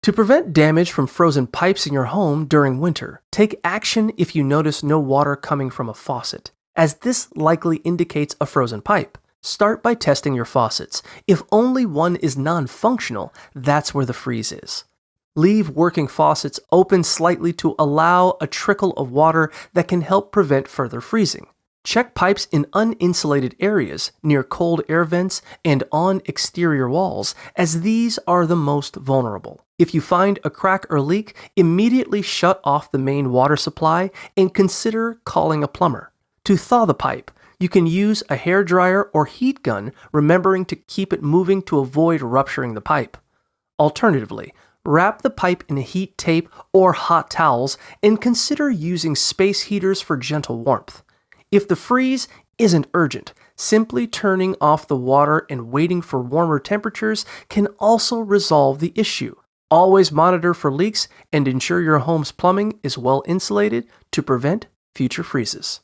To prevent damage from frozen pipes in your home during winter, take action if you notice no water coming from a faucet, as this likely indicates a frozen pipe. Start by testing your faucets. If only one is non-functional, that's where the freeze is. Leave working faucets open slightly to allow a trickle of water that can help prevent further freezing. Check pipes in uninsulated areas near cold air vents and on exterior walls, as these are the most vulnerable. If you find a crack or leak, immediately shut off the main water supply and consider calling a plumber. To thaw the pipe, you can use a hairdryer or heat gun, remembering to keep it moving to avoid rupturing the pipe. Alternatively, wrap the pipe in heat tape or hot towels and consider using space heaters for gentle warmth. If the freeze isn't urgent, simply turning off the water and waiting for warmer temperatures can also resolve the issue. Always monitor for leaks and ensure your home's plumbing is well insulated to prevent future freezes.